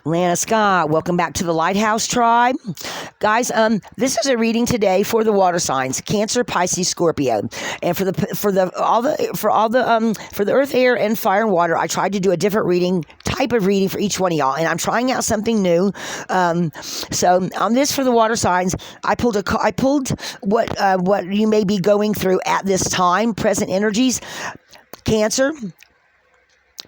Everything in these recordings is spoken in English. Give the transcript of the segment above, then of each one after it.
Lana Scott, welcome back to the Lighthouse Tribe. Guys, this is a reading today for the water signs, Cancer, Pisces, Scorpio. And for the earth, air, and fire and water, I tried to do a different type of reading for each one of y'all, and I'm trying out something new. So on this for the water signs, I pulled what you may be going through at this time, present energies, Cancer,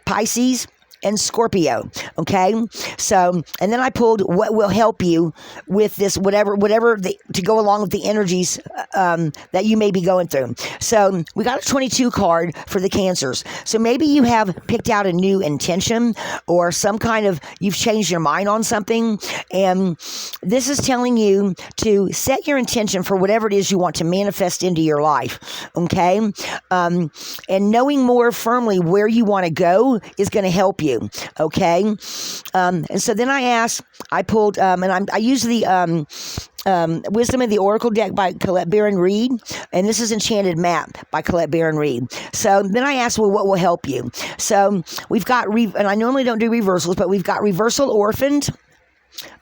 Pisces, and Scorpio. Okay, so and then I pulled what will help you with this, to go along with the energies that you may be going through. So we got a 22 card for the Cancers. So maybe you have picked out a new intention or some kind of, you've changed your mind on something, and this is telling you to set your intention for whatever it is you want to manifest into your life. Okay, and knowing more firmly where you want to go is going to help you. Okay, and so then I pulled, and I used the Wisdom of the Oracle deck by Colette Baron Reed, and this is Enchanted Map by Colette Baron Reed. So then I asked, well, what will help you? So we've got, and I normally don't do reversals, but we've got Reversal Orphaned.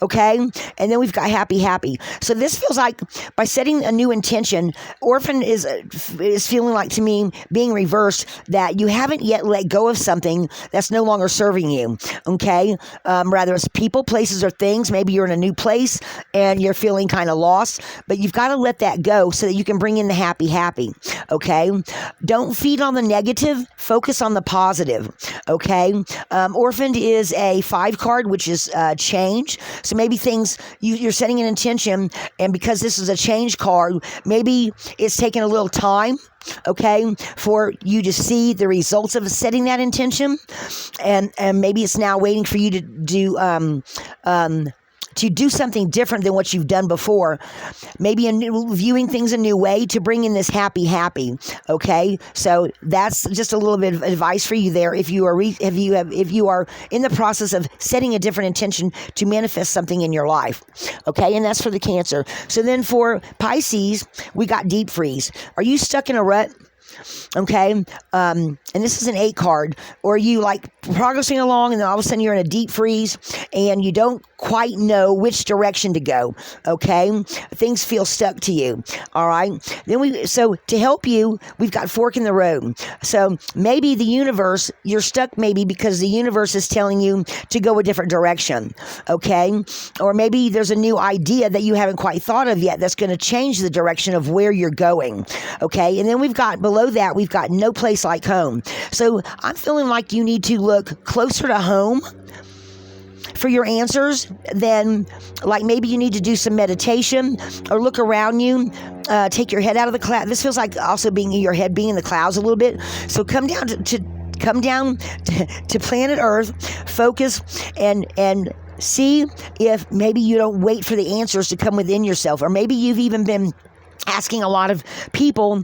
Okay, and then we've got happy. So this feels like by setting a new intention, orphan is feeling like to me being reversed, that you haven't yet let go of something that's no longer serving you. Okay, rather it's people, places, or things. Maybe you're in a new place and you're feeling kind of lost, but you've got to let that go so that you can bring in the happy. Okay, don't feed on the negative, focus on the positive. Okay, orphaned is a 5 card, which is change. So maybe things, you're setting an intention, and because this is a change card, maybe it's taking a little time, okay, for you to see the results of setting that intention, and maybe it's now waiting for you to do something different than what you've done before. Maybe viewing things a new way to bring in this happy. Okay, so that's just a little bit of advice for you there. If you are in the process of setting a different intention to manifest something in your life. Okay, and that's for the Cancer. So then for Pisces, we got deep freeze. Are you stuck in a rut? Okay, and this is an 8 card, or you like progressing along and then all of a sudden you're in a deep freeze and you don't quite know which direction to go. Okay, things feel stuck to you. All right, so to help you, we've got fork in the road. So maybe the universe, you're stuck maybe because the universe is telling you to go a different direction. Okay, or maybe there's a new idea that you haven't quite thought of yet that's going to change the direction of where you're going. Okay, and then we've got below that, we've got no place like home. So I'm feeling like you need to look closer to home for your answers. Then, like, maybe you need to do some meditation or look around you, take your head out of the cloud. This feels like also being in your head, being in the clouds a little bit. So come down to planet Earth, focus, and see if maybe you don't wait for the answers to come within yourself, or maybe you've even been asking a lot of people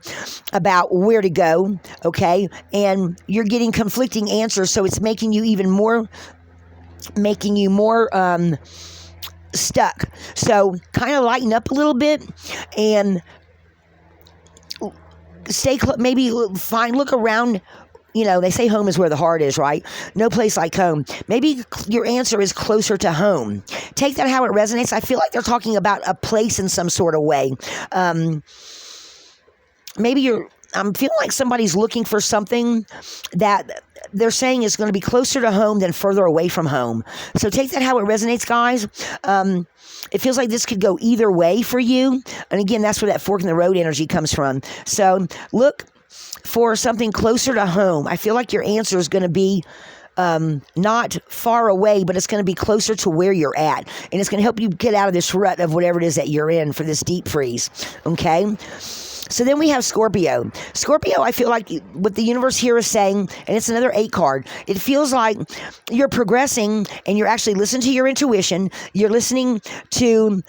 about where to go, okay, and you're getting conflicting answers, so it's making you more stuck. So kind of lighten up a little bit and look around. You know, they say home is where the heart is, right? No place like home. Maybe your answer is closer to home. Take that how it resonates. I feel like they're talking about a place in some sort of way. I'm feeling like somebody's looking for something that they're saying is going to be closer to home than further away from home. So take that how it resonates, guys. It feels like this could go either way for you. And again, that's where that fork in the road energy comes from. So look for something closer to home. I feel like your answer is going to be not far away, but it's going to be closer to where you're at. And it's going to help you get out of this rut of whatever it is that you're in for this deep freeze. Okay? So then we have Scorpio. Scorpio, I feel like what the universe here is saying, and it's another 8 card, it feels like you're progressing and you're actually listening to your intuition. You're listening to...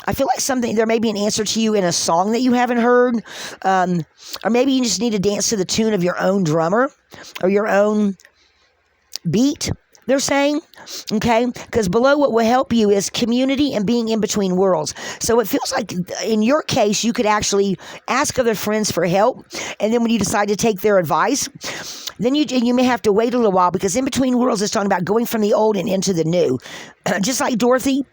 I feel like there may be an answer to you in a song that you haven't heard, or maybe you just need to dance to the tune of your own drummer or your own beat. they're saying, okay? Because below, what will help you is community and being in between worlds. So it feels like in your case, you could actually ask other friends for help. And then when you decide to take their advice, then you may have to wait a little while, because in between worlds is talking about going from the old and into the new. Just like Dorothy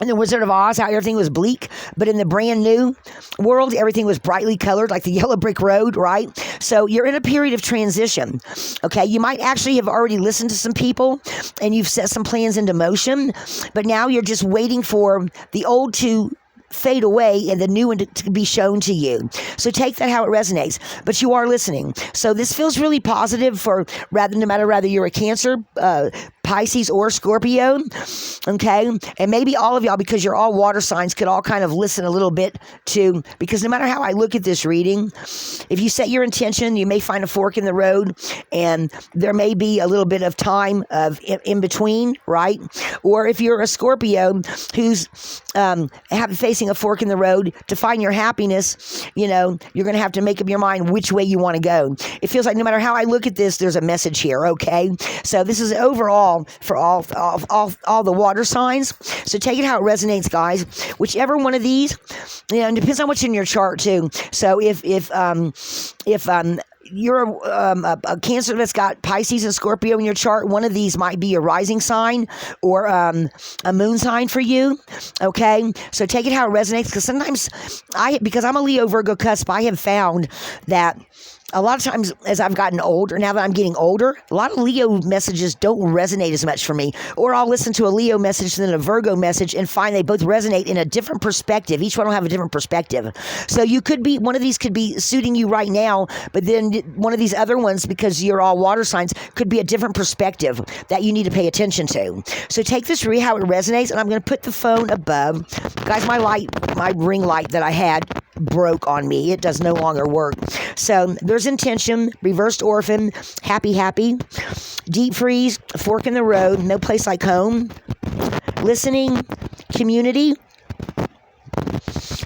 in the Wizard of Oz, how everything was bleak, but in the brand new world, everything was brightly colored, like the yellow brick road, right? So you're in a period of transition, okay? You might actually have already listened to some people, and you've set some plans into motion, but now you're just waiting for the old to fade away and the new one to be shown to you. So take that how it resonates, but you are listening. So this feels really positive for no matter whether you're a Cancer, Pisces, or Scorpio, okay? And maybe all of y'all, because you're all water signs, could all kind of listen a little bit to, because no matter how I look at this reading, if you set your intention, you may find a fork in the road, and there may be a little bit of time of in between, right? Or if you're a Scorpio who's facing a fork in the road, to find your happiness, you're going to have to make up your mind which way you want to go. It feels like no matter how I look at this, there's a message here, okay? So this is overall for all the water signs. So take it how it resonates, guys. Whichever one of these, and it depends on what's in your chart too. So if you're a Cancer that's got Pisces and Scorpio in your chart, one of these might be a rising sign or a moon sign for you, okay? So take it how it resonates, because sometimes because I'm a Leo Virgo cusp, I have found that a lot of times as I've gotten older, now that I'm getting older, a lot of Leo messages don't resonate as much for me. Or I'll listen to a Leo message than a Virgo message and find they both resonate in a different perspective. Each one will have a different perspective. So one of these could be suiting you right now, but then one of these other ones, because you're all water signs, could be a different perspective that you need to pay attention to. So take this, read how it resonates, and I'm going to put the phone above. Guys, my ring light that I had broke on me. It does no longer work. So there's intention, reversed orphan, happy, deep freeze, fork in the road, no place like home, listening, community,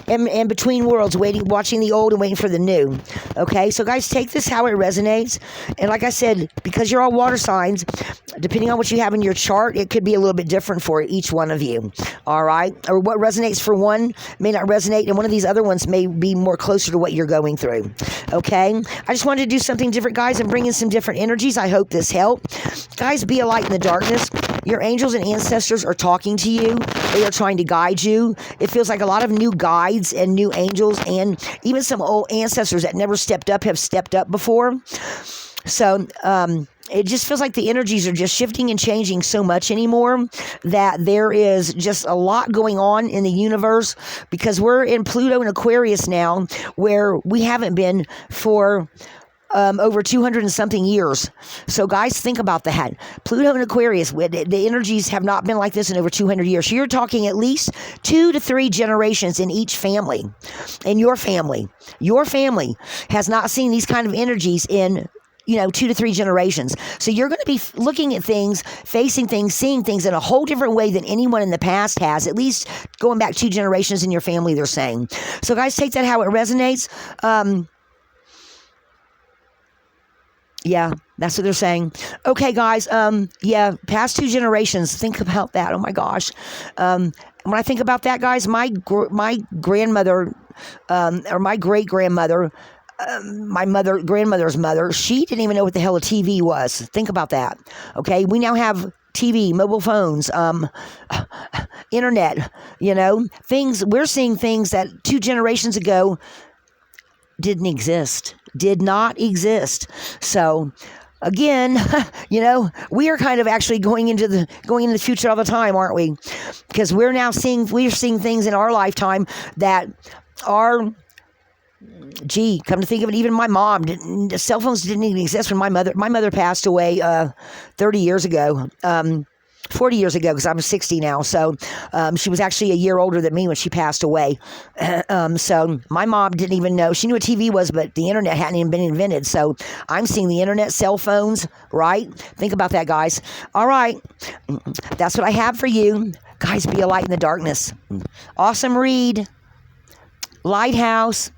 and between worlds, watching the old and waiting for the new. Okay, so guys, take this how it resonates. And like I said, because you're all water signs, depending on what you have in your chart, it could be a little bit different for each one of you. All right, or what resonates for one may not resonate, and one of these other ones may be more closer to what you're going through. Okay, I just wanted to do something different, guys, and bring in some different energies. I hope this helped. Guys, be a light in the darkness. Your angels and ancestors are talking to you. They are trying to guide you. It feels like a lot of new guides and new angels, and even some old ancestors that never stepped up have stepped up before. So it just feels like the energies are just shifting and changing so much anymore, that there is just a lot going on in the universe, because we're in Pluto and Aquarius now, where we haven't been for over 200 and something years. So guys, think about that. Pluto and Aquarius, the energies have not been like this in over 200 years. So you're talking at least 2 to 3 generations in each family. And your family has not seen these kind of energies in 2 to 3 generations. So you're going to be looking at things, facing things, seeing things in a whole different way than anyone in the past has, at least going back 2 generations in your family, they're saying. So guys, take that how it resonates. Yeah, that's what they're saying. Okay, guys. Past 2 generations. Think about that. Oh my gosh. When I think about that, guys, my grandmother, or my great grandmother, my grandmother's mother, she didn't even know what the hell a TV was. Think about that. Okay, we now have TV, mobile phones, internet. Things. We're seeing things that 2 generations ago did not exist. So again, we are kind of actually going into the future all the time, aren't we? Because we're seeing things in our lifetime that are, come to think of it, even my mom cell phones didn't even exist when my mother passed away 30 years ago. 40 years ago, because I'm 60 now. So she was actually a year older than me when she passed away. So my mom didn't even know. She knew what TV was, but the internet hadn't even been invented. So I'm seeing the internet, cell phones, right? Think about that, guys. All right. That's what I have for you. Guys, be a light in the darkness. Awesome read. Lighthouse.